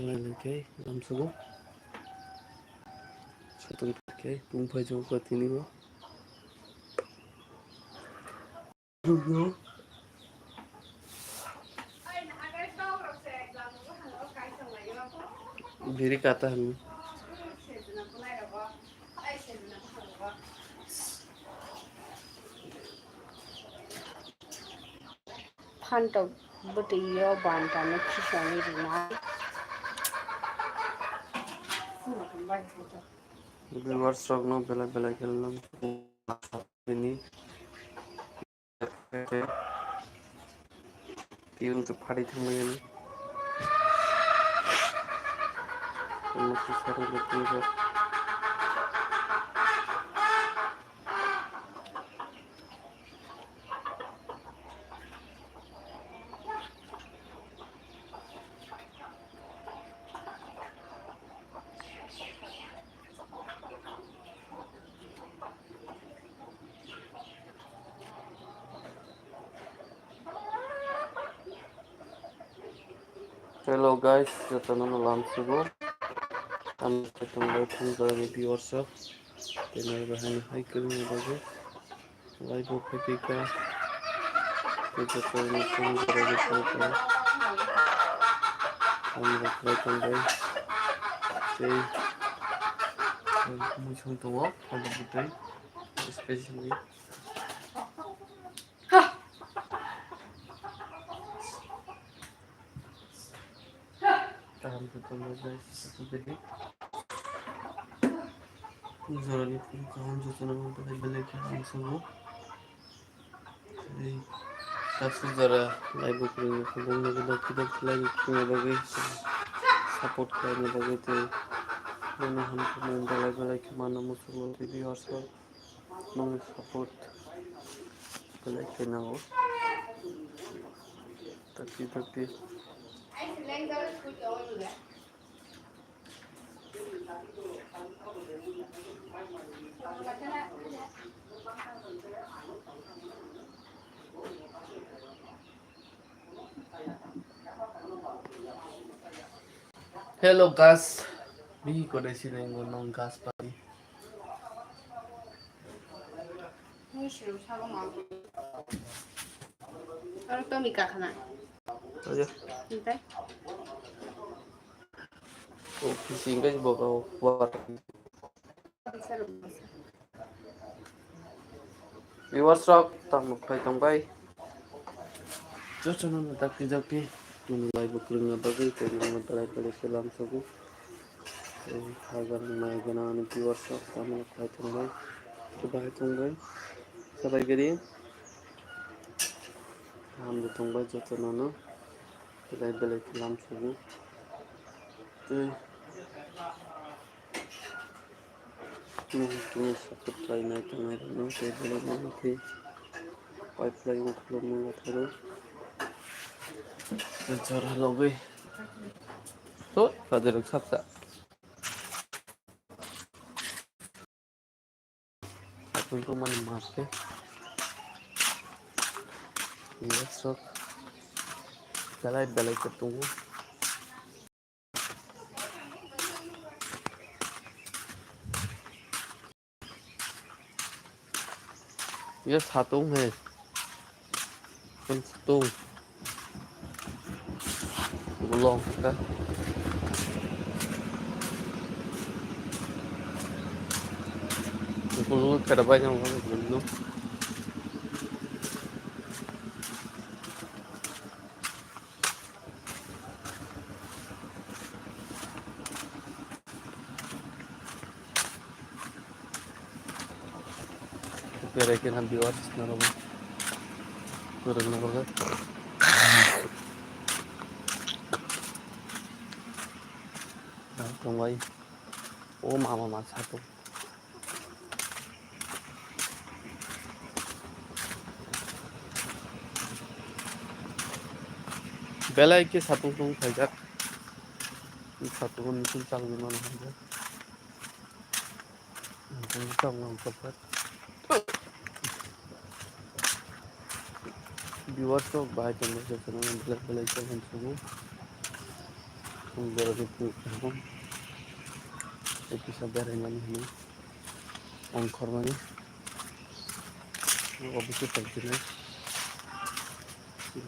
Okay, lamsugo. Satu okay, tumpai jauh ke sini lo. Dulu. Diri kata hami. Phantom but yo banta na kishani rina Viewers strong no bela bela kellam. Ini. Tiun tu padi thamai ni. Kamu tu saru lepas ni. Hello guys, jatuh nama lamsugo. Kami ketemu lagi dari viewers of. Tenar bahan hai kelnya bagai. Live opeka. Kita terus berada di sana. Kami berkaitan dengan say muncul tua pada putih, especially. Tahan ketemu guys satu detik. Zorani pun kawan jatuh nama pada balik yang semua. Jadi kasus zara live opeka kubung kita kita live opeka bagai support kerana bagai tu. Mana hampa mana live mana musuh viewers of mana support balik kena ho. Tapi hello guys, bi ko dai sini ngon gas pagi. ni shiru sabu ma ar to mi ka khana Aja. entai Oh, fishing guys bawa buat. Viewers rock tambay. Jojo nana tak tijapi. Mulai bukunya bagi jadi mulai balik film suku. Agar mulai ganaan viewers rock tambay. Coba tambay. Sabai gini. Ham tambay jojo nana. Mulai balik film suku. Mungkin sakit lain naik no. Saya boleh mungkin. Pipeline belum mengatur. Cara lagi. Tuh, pada rusak tak? Untuk mana masuk? Iya, sok. Balai ketemu. Iya satu है, satu belum kan? Belum ada banyak orang belum. Kira-kira nanti waris naruh, kurang naruh. Tunggu. Oh mama satu. Belai ke satu tunggu saja. Satu mungkin sangat mana saja. Mungkin sangat cepat. Viewers तो बाहर चलने से सुना belai ke semua. Fungzara pun bisa berengan ini angkor mani obisi terjun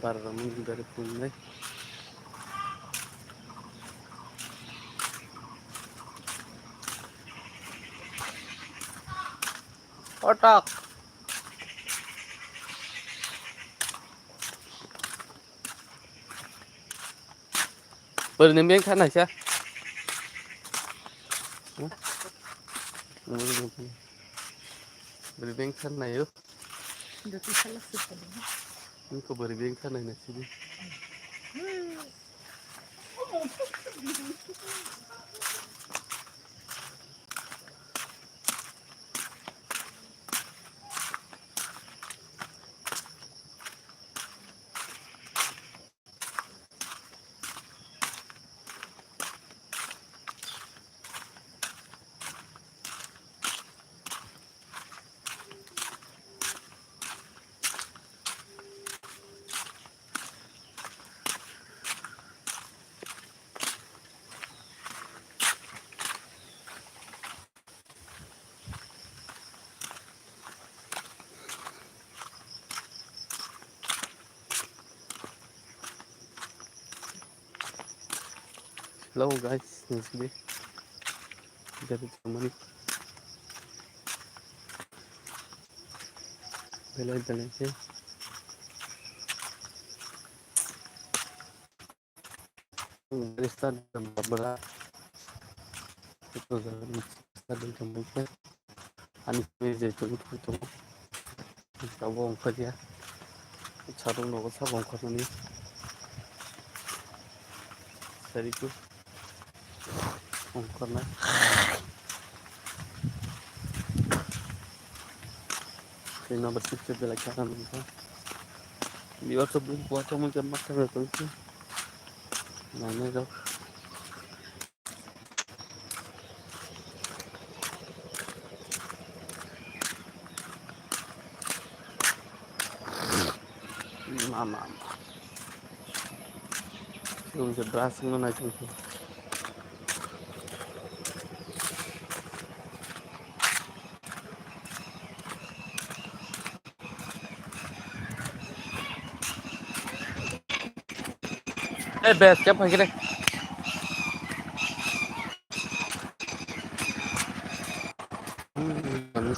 barramun dari punai otak bernembeng kan aja bernembeng kan na yuk ini kok bernembeng kan na sini hello guys ini sini dari teman belai sih dari stadion beberapa itu dari stadion kemudian anis itu sabong kerja sarung nopo sabong kerja nih seriku karena kena bersifat belakangan itu dia sebelum puasa mungkin makan itu mana dok mama belum jelas mana itu best क्या भाग रहे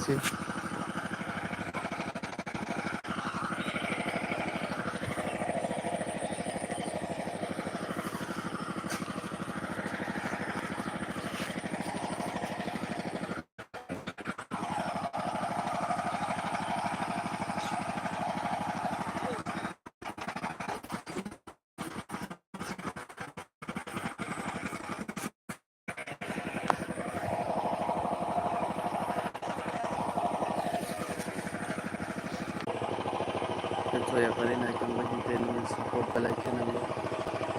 sih ya kali nak kembali ke ini support like nama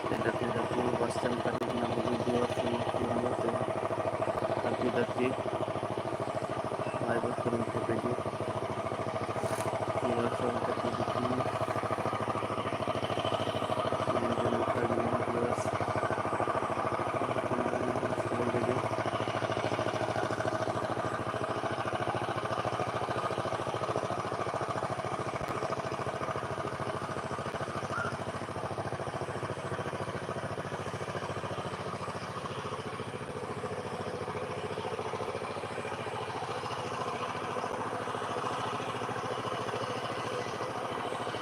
tidak perlu wastan kali nama video itu tapi live turun ke video ini sama tapi di sini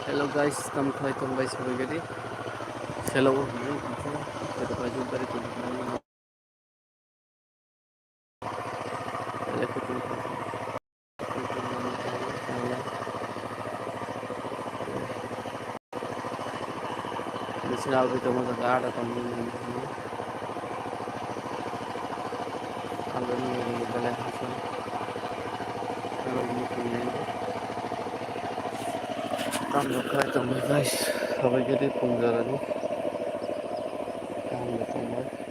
hello guys kami kembali sebagai hello kita baju dari tujuan Nasional itu masa ada kami kalau ini boleh hasil kalau ini punya kami kembali guys sampai jadi penggalan kami kembali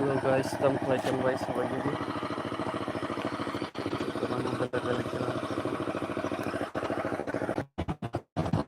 hello guys, আসসালামু আলাইকুম ভাই, সবাই